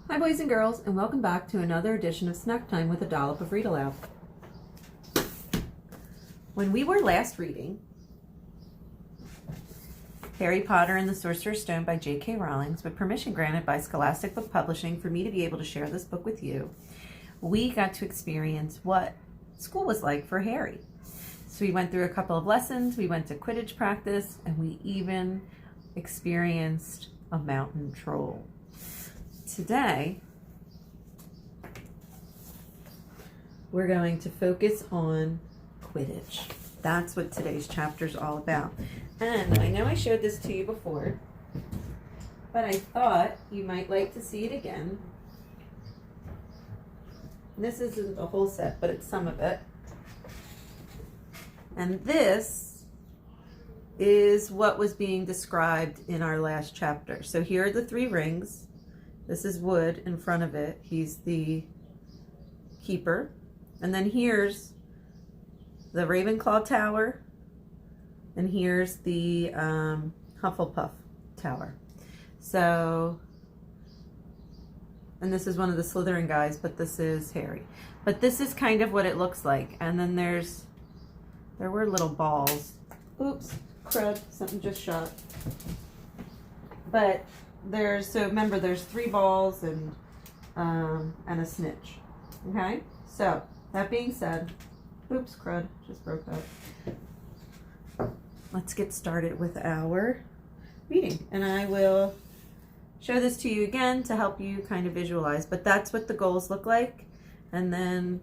Hi boys and girls, and welcome back to another edition of Snack Time with a Dollop of Read Aloud. When we were last reading Harry Potter and the Sorcerer's Stone by J.K. Rowling, with permission granted by Scholastic Book Publishing for me to be able to share this book with you, we got to experience what school was like for Harry. So we went through a couple of lessons, we went to Quidditch practice, and we even experienced a mountain troll. Today, we're going to focus on Quidditch. That's what today's chapter is all about. And I know I showed this to you before, but I thought you might like to see it again. This isn't the whole set, but it's some of it. And this is what was being described in our last chapter. So here are the 3 rings. This is Wood in front of it. He's the keeper. And then here's the Ravenclaw Tower. And here's the Hufflepuff Tower. So, and this is one of the Slytherin guys, but this is Harry. But this is kind of what it looks like. And then there were little balls. Oops, crud, something just shot. But so remember, there's 3 balls and a snitch. Okay, so that being said, oops, crud, just broke that. Let's get started with our reading, and I will show this to you again to help you kind of visualize. But that's what the goals look like, and then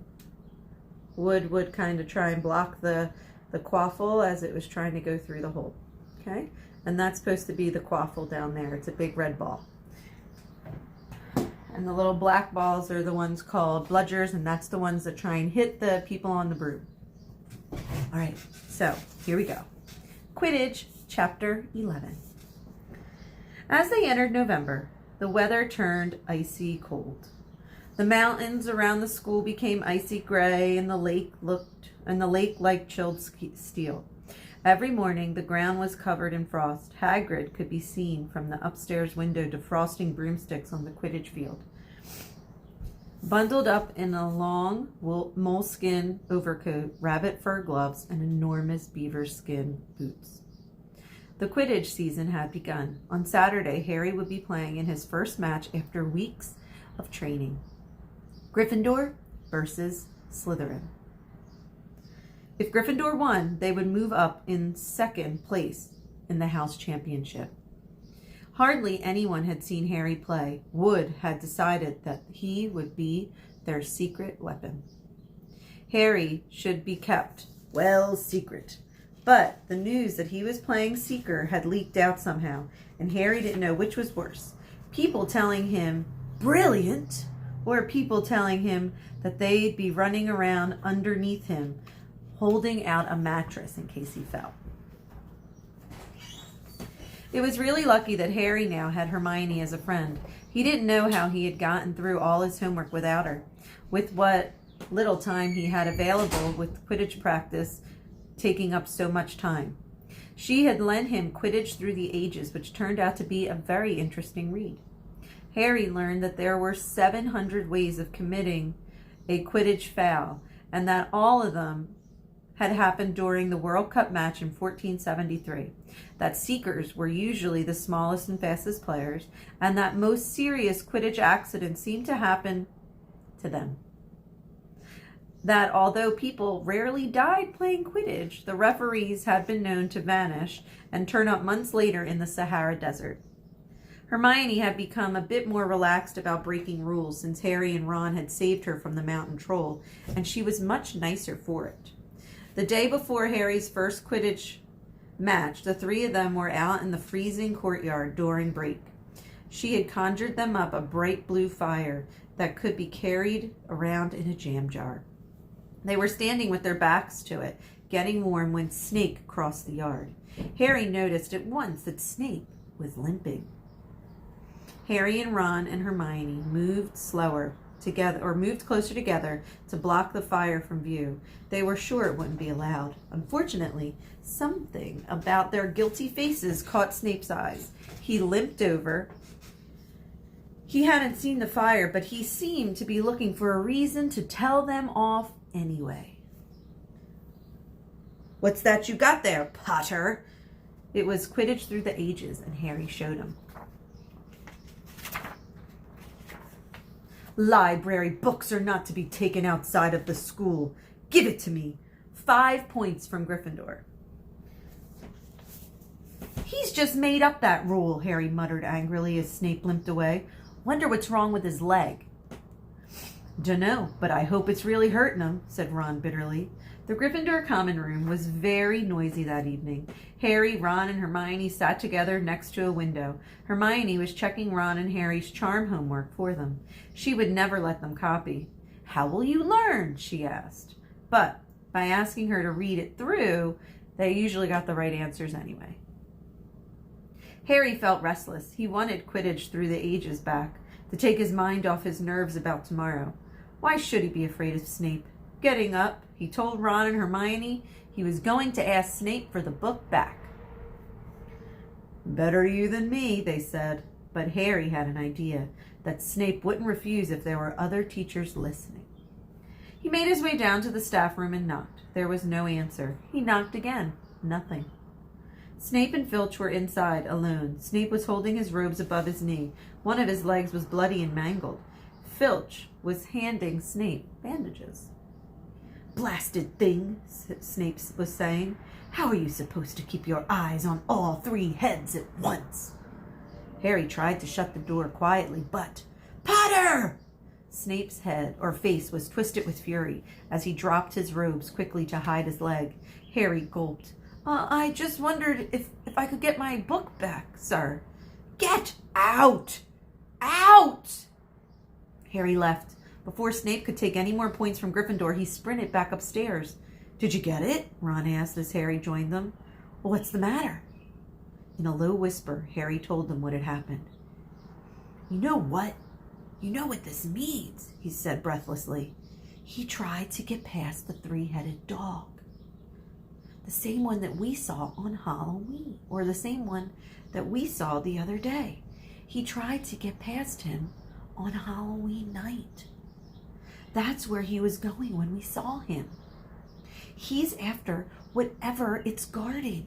Wood would kind of try and block the quaffle as it was trying to go through the hole. Okay. And that's supposed to be the quaffle down there. It's a big red ball. And the little black balls are the ones called bludgers, and that's the ones that try and hit the people on the broom. All right, so here we go. Quidditch, Chapter 11. As they entered November, the weather turned icy cold. The mountains around the school became icy gray, and the lake like chilled steel. Every morning, the ground was covered in frost. Hagrid could be seen from the upstairs window defrosting broomsticks on the Quidditch field. Bundled up in a long moleskin overcoat, rabbit fur gloves, and enormous beaver skin boots. The Quidditch season had begun. On Saturday, Harry would be playing in his first match after weeks of training. Gryffindor versus Slytherin. If Gryffindor won, they would move up in second place in the house championship. Hardly anyone had seen Harry play. Wood had decided that he would be their secret weapon. Harry should be kept, well, secret. But the news that he was playing Seeker had leaked out somehow, and Harry didn't know which was worse. People telling him, brilliant, or people telling him that they'd be running around underneath him, holding out a mattress in case he fell. It was really lucky that Harry now had Hermione as a friend. He didn't know how he had gotten through all his homework without her, with what little time he had available with Quidditch practice taking up so much time. She had lent him Quidditch Through the Ages, which turned out to be a very interesting read. Harry learned that there were 700 ways of committing a Quidditch foul, and that all of them had happened during the World Cup match in 1473, that Seekers were usually the smallest and fastest players, and that most serious Quidditch accidents seemed to happen to them. That although people rarely died playing Quidditch, the referees had been known to vanish and turn up months later in the Sahara Desert. Hermione had become a bit more relaxed about breaking rules since Harry and Ron had saved her from the mountain troll, and she was much nicer for it. The day before Harry's first Quidditch match, the 3 of them were out in the freezing courtyard during break. She had conjured them up a bright blue fire that could be carried around in a jam jar. They were standing with their backs to it, getting warm when Snake crossed the yard. Harry noticed at once that Snake was limping. Harry and Ron and Hermione moved closer together to block the fire from view. They were sure it wouldn't be allowed. Unfortunately, something about their guilty faces caught Snape's eyes. He limped over He hadn't seen the fire, but he seemed to be looking for a reason to tell them off anyway. "What's that you got there, Potter?" It was Quidditch Through the Ages, and Harry showed him. "Library books are not to be taken outside of the school. Give it to me. 5 points from Gryffindor." "He's just made up that rule," Harry muttered angrily as Snape limped away. "Wonder what's wrong with his leg." "Dunno, but I hope it's really hurting him," said Ron bitterly. The Gryffindor common room was very noisy that evening. Harry, Ron, and Hermione sat together next to a window. Hermione was checking Ron and Harry's charm homework for them. She would never let them copy. "How will you learn?" she asked. But by asking her to read it through, they usually got the right answers anyway. Harry felt restless. He wanted Quidditch Through the Ages back, to take his mind off his nerves about tomorrow. Why should he be afraid of Snape? Getting up, he told Ron and Hermione he was going to ask Snape for the book back. "Better you than me," they said. But Harry had an idea that Snape wouldn't refuse if there were other teachers listening. He made his way down to the staff room and knocked. There was no answer. He knocked again. Nothing. Snape and Filch were inside, alone. Snape was holding his robes above his knee. One of his legs was bloody and mangled. Filch was handing Snape bandages. "Blasted thing," Snape was saying. "How are you supposed to keep your eyes on all 3 heads at once?" Harry tried to shut the door quietly, but "Potter!" Snape's head or face was twisted with fury as he dropped his robes quickly to hide his leg. Harry gulped. I just wondered if I could get my book back, sir." "Get out! Out!" Harry left. Before Snape could take any more points from Gryffindor, he sprinted back upstairs. "Did you get it?" Ron asked as Harry joined them. "Well, what's the matter?" In a low whisper, Harry told them what had happened. "You know what? You know what this means," he said breathlessly. "He tried to get past the 3-headed dog. The same one that we saw on Halloween, or the same one that we saw the other day. He tried to get past him on Halloween night. That's where he was going when we saw him. He's after whatever it's guarding.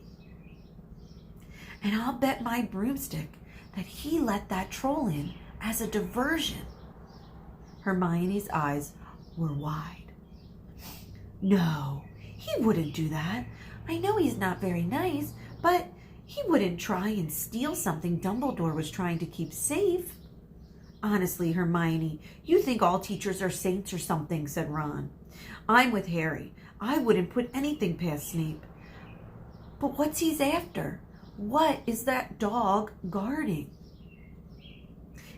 And I'll bet my broomstick that he let that troll in as a diversion." Hermione's eyes were wide. "No, he wouldn't do that. I know he's not very nice, but he wouldn't try and steal something Dumbledore was trying to keep safe." "Honestly, Hermione, you think all teachers are saints or something," said Ron. "I'm with Harry. I wouldn't put anything past Snape. But what's he's after? What is that dog guarding?"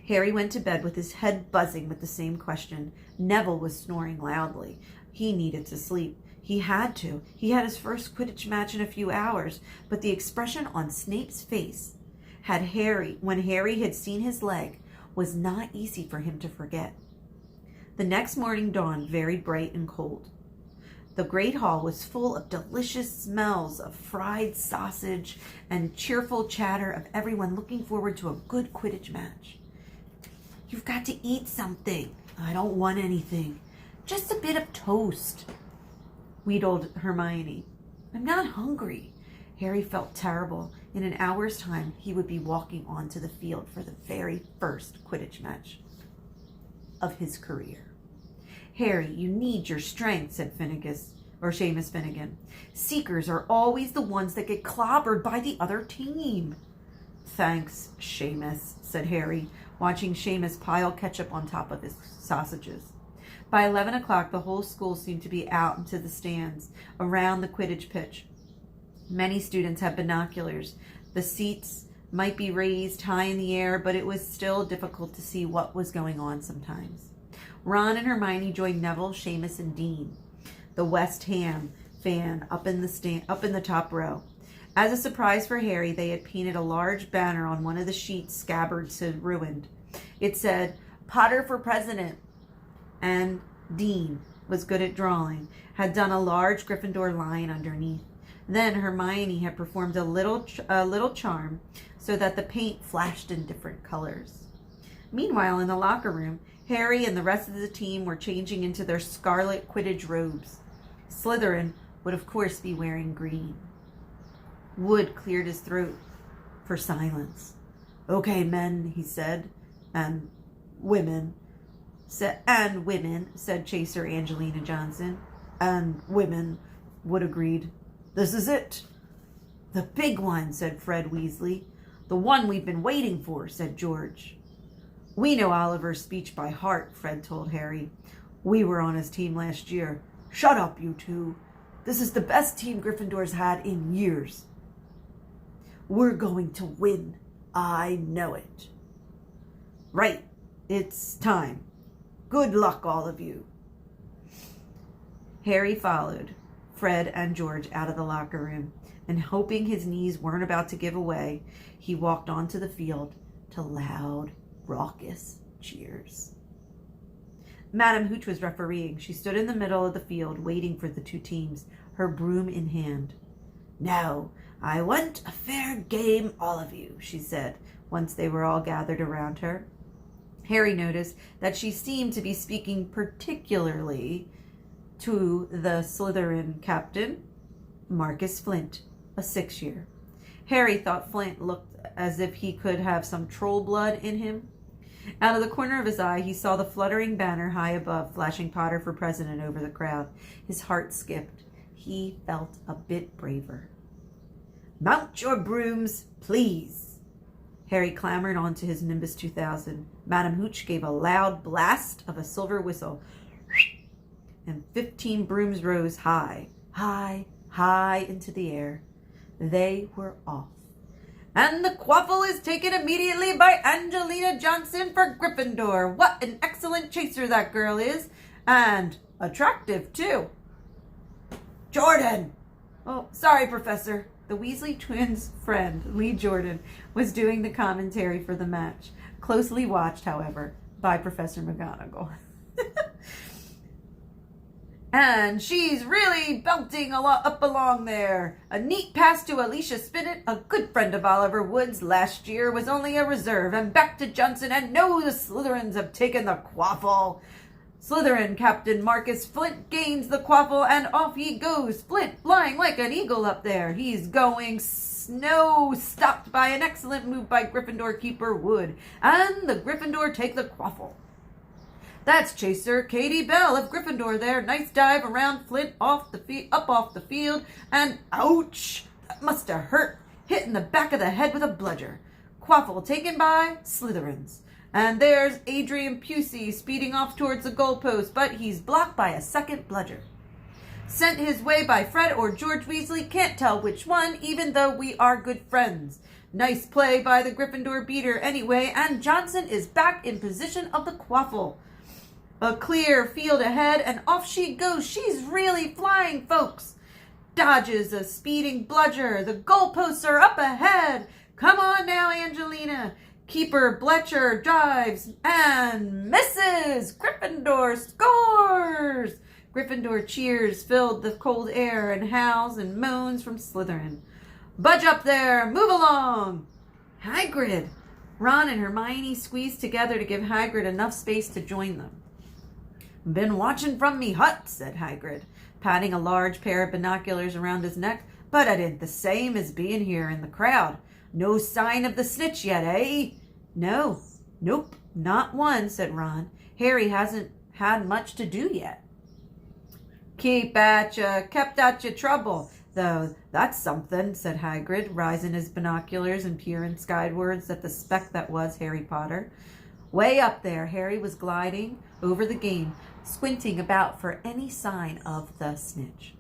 Harry went to bed with his head buzzing with the same question. Neville was snoring loudly. He needed to sleep. He had to. He had his first Quidditch match in a few hours, but the expression on Snape's face when Harry had seen his leg was not easy for him to forget. The next morning dawned very bright and cold. The great hall was full of delicious smells of fried sausage and cheerful chatter of everyone looking forward to a good Quidditch match. "You've got to eat something." "I don't want anything. Just a bit of toast," wheedled Hermione. "I'm not hungry." Harry felt terrible. In an hour's time, he would be walking onto the field for the very first Quidditch match of his career. "Harry, you need your strength," said Seamus Finnegan. "Seekers are always the ones that get clobbered by the other team." "Thanks, Seamus," said Harry, watching Seamus pile ketchup on top of his sausages. By 11 o'clock, the whole school seemed to be out into the stands around the Quidditch pitch. Many students had binoculars. The seats might be raised high in the air, but it was still difficult to see what was going on sometimes. Ron and Hermione joined Neville, Seamus, and Dean, the West Ham fan, up in the top row. As a surprise for Harry, they had painted a large banner on one of the sheets Scabbards had ruined. It said, "Potter for President," and Dean was good at drawing, had done a large Gryffindor lion underneath. Then Hermione had performed a little charm so that the paint flashed in different colors. Meanwhile, in the locker room, Harry and the rest of the team were changing into their scarlet Quidditch robes. Slytherin would, of course, be wearing green. Wood cleared his throat for silence. "Okay, men," he said, and women, said Chaser Angelina Johnson. "And women," Wood agreed. "This is it." "The big one," said Fred Weasley. "The one we've been waiting for," said George. "We know Oliver's speech by heart," Fred told Harry. "We were on his team last year." "Shut up, you two. This is the best team Gryffindor's had in years." "We're going to win. I know it." "Right. It's time. Good luck, all of you." Harry followed Fred and George out of the locker room, and hoping his knees weren't about to give away, he walked onto the field to loud, raucous cheers. Madame Hooch was refereeing. She stood in the middle of the field waiting for the two teams, her broom in hand. "Now, I want a fair game, all of you," she said, once they were all gathered around her. Harry noticed that she seemed to be speaking particularly to the Slytherin captain, Marcus Flint, a 6-year. Harry thought Flint looked as if he could have some troll blood in him. Out of the corner of his eye, he saw the fluttering banner high above, flashing Potter for president over the crowd. His heart skipped. He felt a bit braver. "Mount your brooms, please." Harry clambered onto his Nimbus 2000. Madame Hooch gave a loud blast of a silver whistle, and 15 brooms rose high, high, high into the air. They were off. "And the quaffle is taken immediately by Angelina Johnson for Gryffindor. What an excellent chaser that girl is, and attractive, too." "Jordan!" "Oh, sorry, Professor." The Weasley twins' friend, Lee Jordan, was doing the commentary for the match, closely watched, however, by Professor McGonagall. "And she's really belting up along there. A neat pass to Alicia Spinnet, a good friend of Oliver Wood's. Last year was only a reserve. And back to Johnson, and no, the Slytherins have taken the quaffle. Slytherin Captain Marcus Flint gains the quaffle, and off he goes. Flint flying like an eagle up there. He's going snow, stopped by an excellent move by Gryffindor keeper Wood. And the Gryffindor take the quaffle. That's Chaser Katie Bell of Gryffindor there. Nice dive around Flint up off the field, and ouch! That must have hurt. Hit in the back of the head with a bludger. Quaffle taken by Slytherins. And there's Adrian Pusey speeding off towards the goalpost, but he's blocked by a second bludger. Sent his way by Fred or George Weasley, can't tell which one, even though we are good friends. Nice play by the Gryffindor beater anyway, and Johnson is back in position of the quaffle. A clear field ahead, and off she goes. She's really flying, folks. Dodges a speeding bludger. The goalposts are up ahead. Come on now, Angelina. Keeper Bletcher dives and misses. Gryffindor scores. Gryffindor cheers filled the cold air, and howls and moans from Slytherin. Budge up there. Move along. Hagrid. Ron and Hermione squeezed together to give Hagrid enough space to join them. "Been watching from me hut," said Hagrid, patting a large pair of binoculars around his neck. "But it ain't the same as being here in the crowd. No sign of the Snitch yet, eh?" "No. Nope, not one," said Ron. "Harry hasn't had much to do yet." Kept at ya trouble, though that's something," said Hagrid, rising his binoculars and peering skywards at the speck that was Harry Potter. Way up there, Harry was gliding over the game, squinting about for any sign of the Snitch.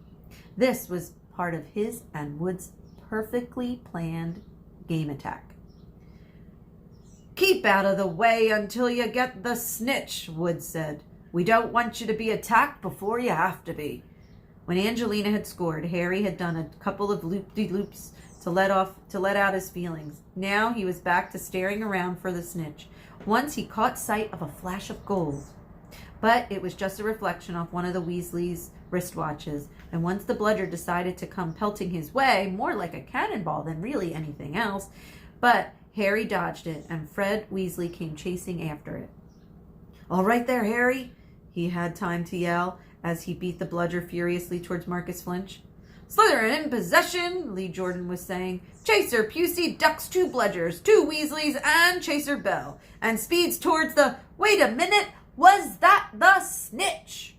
This was part of his and Wood's perfectly planned game attack. "Keep out of the way until you get the Snitch," Wood said. "We don't want you to be attacked before you have to be." When Angelina had scored, Harry had done a couple of loop-de-loops to let out his feelings. Now he was back to staring around for the Snitch. Once he caught sight of a flash of gold, but it was just a reflection off one of the Weasleys' wristwatches, and once the bludger decided to come pelting his way, more like a cannonball than really anything else, but Harry dodged it, and Fred Weasley came chasing after it. "All right there, Harry," he had time to yell as he beat the bludger furiously towards Marcus Flinch. "Slytherin in possession," Lee Jordan was saying. "Chaser Pusey ducks 2 bludgers, 2 Weasleys, and Chaser Bell, and speeds towards the... Wait a minute! Was that the Snitch?"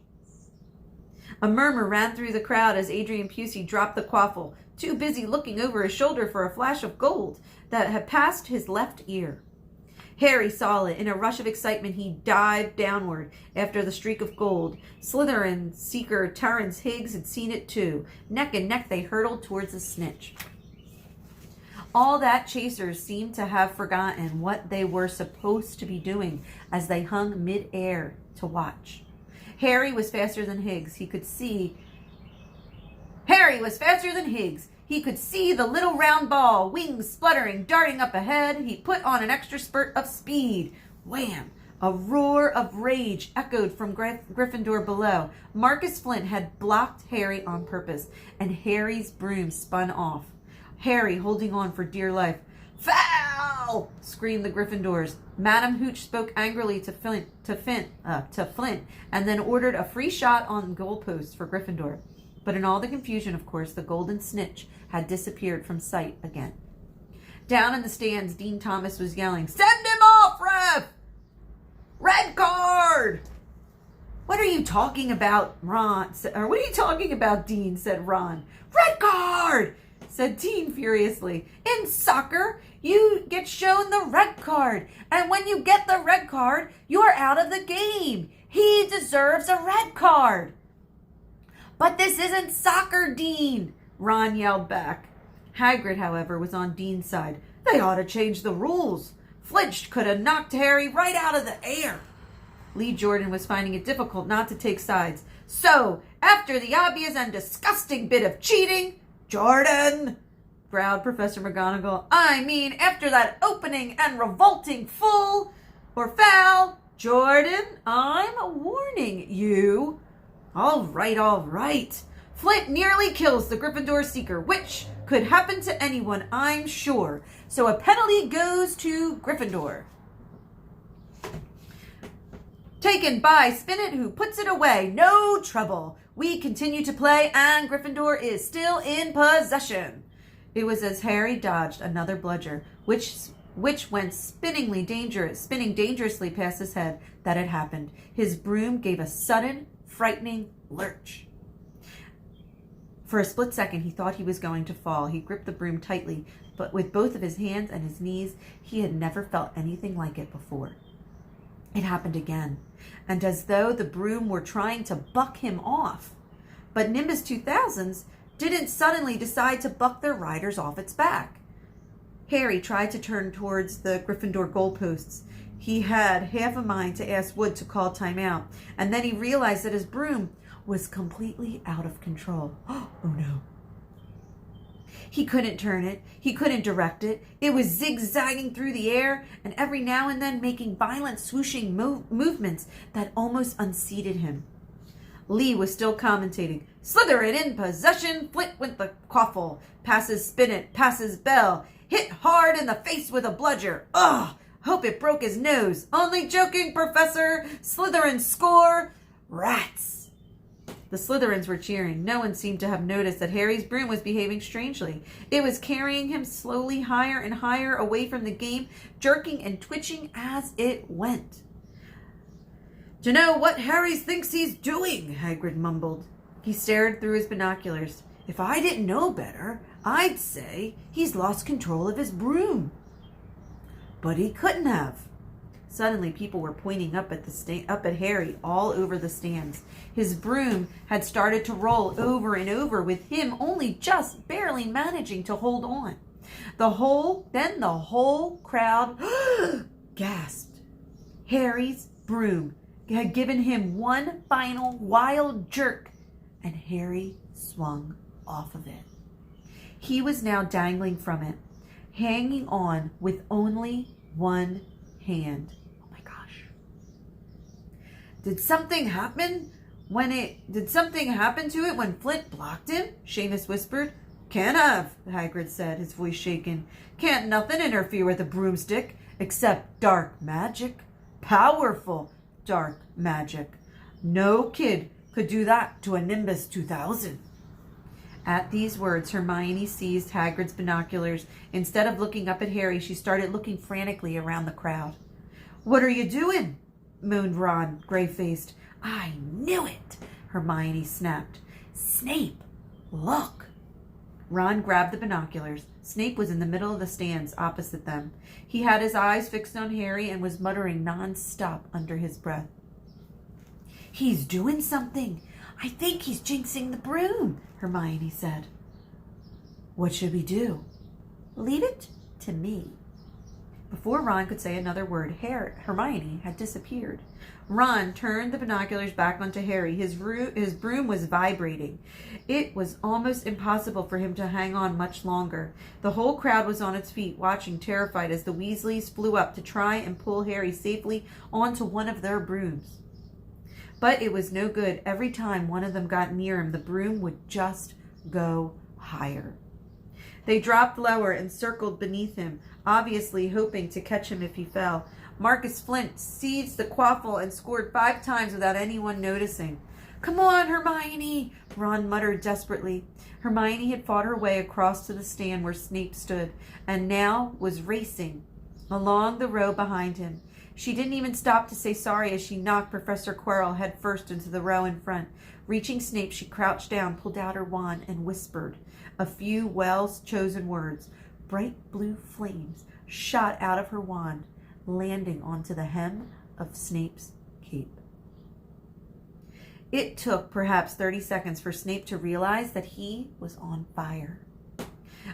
A murmur ran through the crowd as Adrian Pusey dropped the quaffle, too busy looking over his shoulder for a flash of gold that had passed his left ear. Harry saw it. In a rush of excitement, he dived downward after the streak of gold. Slytherin seeker Terrence Higgs had seen it too. Neck and neck, they hurtled towards the Snitch. All that chasers seemed to have forgotten what they were supposed to be doing as they hung mid-air to watch. Harry was faster than Higgs. He could see the little round ball, wings spluttering, darting up ahead. He put on an extra spurt of speed. Wham! A roar of rage echoed from Gryffindor below. Marcus Flint had blocked Harry on purpose, and Harry's broom spun off. Harry holding on for dear life. "Foul!" screamed the Gryffindors. Madam Hooch spoke angrily to Flint, and then ordered a free shot on goalposts for Gryffindor. But in all the confusion, of course, the golden Snitch had disappeared from sight again. Down in the stands, Dean Thomas was yelling, "Send him off, ref! Red card!" "What are you talking about, Ron?" Or "what are you talking about, Dean?" said Ron. "Red card!" said Dean furiously. "In soccer, you get shown the red card. And when you get the red card, you're out of the game. He deserves a red card." "But this isn't soccer, Dean," Ron yelled back. Hagrid, however, was on Dean's side. "They ought to change the rules. Flinch could have knocked Harry right out of the air." Lee Jordan was finding it difficult not to take sides. "So, after the obvious and disgusting bit of cheating, Jordan," growled Professor McGonagall. "I mean, after that opening and revolting foul, Jordan, I'm warning you." All right. Flint nearly kills the Gryffindor Seeker, which could happen to anyone, I'm sure. So a penalty goes to Gryffindor. Taken by Spinnet, who puts it away. No trouble. We continue to play, and Gryffindor is still in possession. It was as Harry dodged another bludger, which went spinning dangerously past his head, that it happened. His broom gave a sudden, frightening lurch. For a split second, he thought he was going to fall. He gripped the broom tightly, but with both of his hands and his knees, he had never felt anything like it before. It happened again, and as though the broom were trying to buck him off. But Nimbus 2000s didn't suddenly decide to buck their riders off its back. Harry tried to turn towards the Gryffindor goalposts. He had half a mind to ask Wood to call timeout, and then he realized that his broom was completely out of control. Oh no. He couldn't turn it. He couldn't direct it. It was zigzagging through the air and every now and then making violent swooshing movements that almost unseated him. Lee was still commentating. "Slytherin in possession. Flint with the quaffle. Passes Spinnet. Passes Bell. Hit hard in the face with a bludger. Ugh! Hope it broke his nose. Only joking, Professor. Slytherin score. Rats." The Slytherins were cheering. No one seemed to have noticed that Harry's broom was behaving strangely. It was carrying him slowly higher and higher away from the game, jerking and twitching as it went. "Do you know what Harry thinks he's doing?" Hagrid mumbled. He stared through his binoculars. "If I didn't know better, I'd say he's lost control of his broom." But he couldn't have. Suddenly, people were pointing up at Harry all over the stands. His broom had started to roll over and over, with him only just barely managing to hold on. The whole crowd gasped. Harry's broom had given him one final wild jerk, and Harry swung off of it. He was now dangling from it, hanging on with only one hand. Oh my gosh. Did something happen to it when Flint blocked him? Seamus whispered. Can't have, Hagrid said, his voice shaken. Can't nothing interfere with a broomstick except dark magic. Powerful dark magic. No kid could do that to a Nimbus 2000. At these words, Hermione seized Hagrid's binoculars. Instead of looking up at Harry, she started looking frantically around the crowd. What are you doing? Moaned Ron, gray-faced. I knew it, Hermione snapped. Snape, look. Ron grabbed the binoculars. Snape was in the middle of the stands opposite them. He had his eyes fixed on Harry and was muttering non-stop under his breath. He's doing something. I think he's jinxing the broom, Hermione said. What should we do? Leave it to me. Before Ron could say another word, Hermione had disappeared. Ron turned the binoculars back onto Harry. His broom was vibrating. It was almost impossible for him to hang on much longer. The whole crowd was on its feet, watching, terrified, as the Weasleys flew up to try and pull Harry safely onto one of their brooms. But it was no good. Every time one of them got near him, the broom would just go higher. They dropped lower and circled beneath him, obviously hoping to catch him if he fell. Marcus Flint seized the quaffle and scored 5 times without anyone noticing. Come on, Hermione, Ron muttered desperately. Hermione had fought her way across to the stand where Snape stood, and now was racing along the row behind him. She didn't even stop to say sorry as she knocked Professor Quirrell headfirst into the row in front. Reaching Snape, she crouched down, pulled out her wand, and whispered a few well-chosen words. Bright blue flames shot out of her wand, landing onto the hem of Snape's cape. It took perhaps 30 seconds for Snape to realize that he was on fire.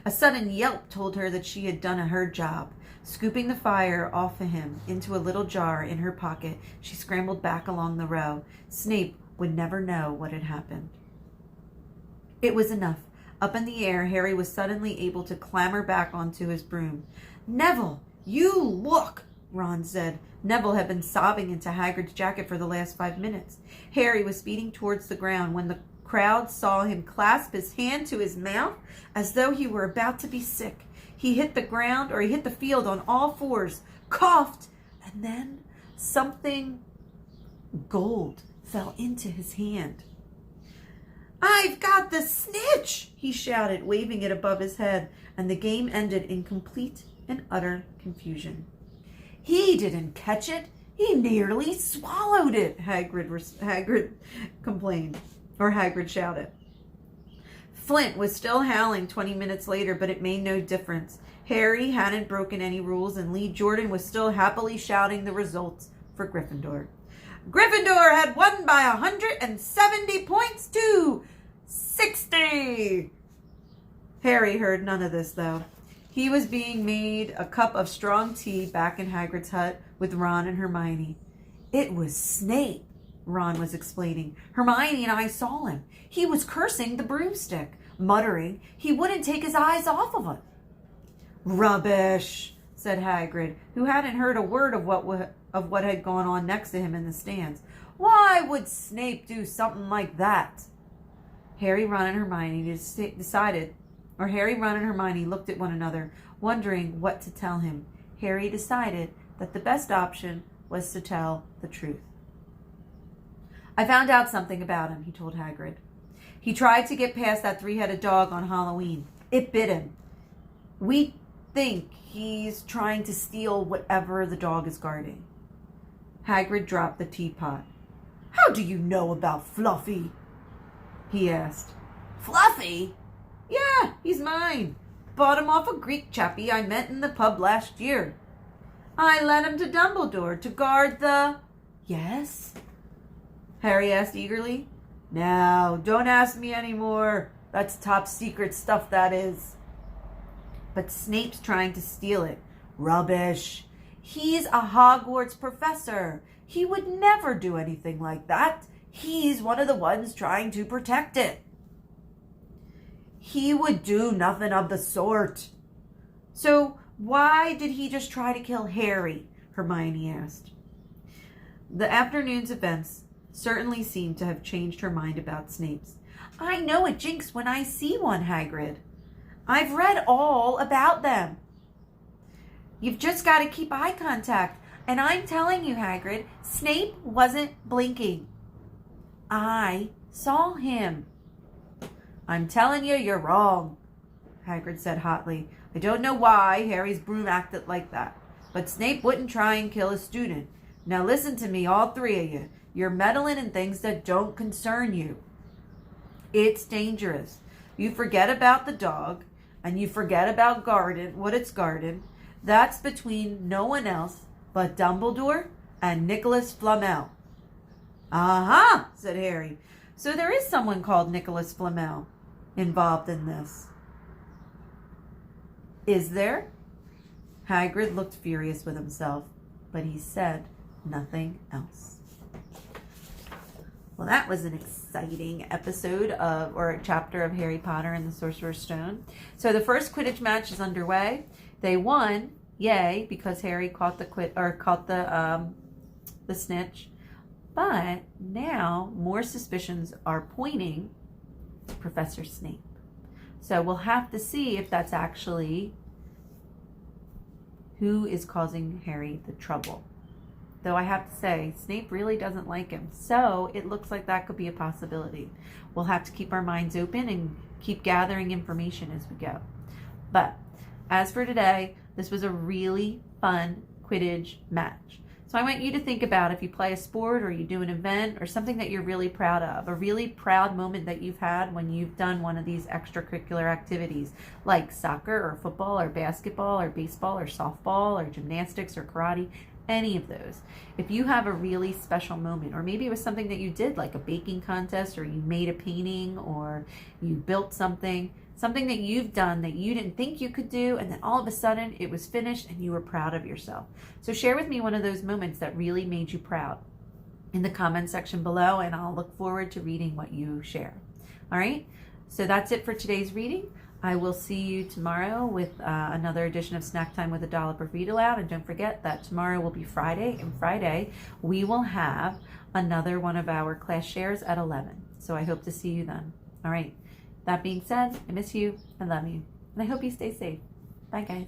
A sudden yelp told her that she had done her job. Scooping the fire off of him into a little jar in her pocket, she scrambled back along the row. Snape would never know what had happened. It was enough. Up in the air, Harry was suddenly able to clamber back onto his broom. Neville, you look, Ron said. Neville had been sobbing into Hagrid's jacket for the last 5 minutes. Harry was speeding towards the ground when the crowd saw him clasp his hand to his mouth as though he were about to be sick. He hit the field on all fours, coughed, and then something gold fell into his hand. I've got the snitch, he shouted, waving it above his head, and the game ended in complete and utter confusion. He didn't catch it. He nearly swallowed it, Hagrid complained, or Hagrid shouted. Flint was still howling 20 minutes later, but it made no difference. Harry hadn't broken any rules, and Lee Jordan was still happily shouting the results for Gryffindor. Gryffindor had won by 170 points to 60. Harry heard none of this, though. He was being made a cup of strong tea back in Hagrid's hut with Ron and Hermione. It was Snape, Ron was explaining. Hermione and I saw him. He was cursing the broomstick, muttering he wouldn't take his eyes off of it. Rubbish, said Hagrid, who hadn't heard a word of what had gone on next to him in the stands. Why would Snape do something like that? Harry, Ron, and Hermione looked at one another, wondering what to tell him. Harry decided that the best option was to tell the truth. I found out something about him, he told Hagrid. He tried to get past that 3-headed dog on Halloween. It bit him. We think he's trying to steal whatever the dog is guarding. Hagrid dropped the teapot. How do you know about Fluffy? He asked. Fluffy? Yeah, he's mine. Bought him off a Greek chappie I met in the pub last year. I lent him to Dumbledore to guard the... Yes? Harry asked eagerly. Now, don't ask me anymore. That's top secret stuff, that is. But Snape's trying to steal it. Rubbish. He's a Hogwarts professor. He would never do anything like that. He's one of the ones trying to protect it. He would do nothing of the sort. So why did he just try to kill Harry? Hermione asked. The afternoon's events certainly seemed to have changed her mind about Snape's. I know a jinx when I see one, Hagrid. I've read all about them. You've just got to keep eye contact. And I'm telling you, Hagrid, Snape wasn't blinking. I saw him. I'm telling you, you're wrong, Hagrid said hotly. I don't know why Harry's broom acted like that, but Snape wouldn't try and kill a student. Now listen to me, all three of you. You're meddling in things that don't concern you. It's dangerous. You forget about the dog, and you forget about what it's guarded. That's between no one else but Dumbledore and Nicholas Flamel. Aha, said Harry. So there is someone called Nicholas Flamel involved in this. Is there? Hagrid looked furious with himself, but he said nothing else. Well, that was an exciting episode or a chapter of Harry Potter and the Sorcerer's Stone. So the first Quidditch match is underway. They won, yay, because Harry caught the snitch. But now more suspicions are pointing to Professor Snape. So we'll have to see if that's actually who is causing Harry the trouble. Though I have to say, Snape really doesn't like him. So it looks like that could be a possibility. We'll have to keep our minds open and keep gathering information as we go. But as for today, this was a really fun Quidditch match. So I want you to think about if you play a sport or you do an event or something that you're really proud of, a really proud moment that you've had when you've done one of these extracurricular activities like soccer or football or basketball or baseball or softball or gymnastics or karate, any of those. If you have a really special moment, or maybe it was something that you did like a baking contest or you made a painting or you built something that you've done that you didn't think you could do, and then all of a sudden it was finished and you were proud of yourself. So share with me one of those moments that really made you proud in the comment section below, and I'll look forward to reading what you share. All right, so that's it for today's reading. I will see you tomorrow with another edition of Snack Time with a Dollop of Read Aloud. And don't forget that tomorrow will be Friday, and Friday we will have another one of our class shares at 11. So I hope to see you then. All right. That being said, I miss you, I love you, and I hope you stay safe. Bye, guys.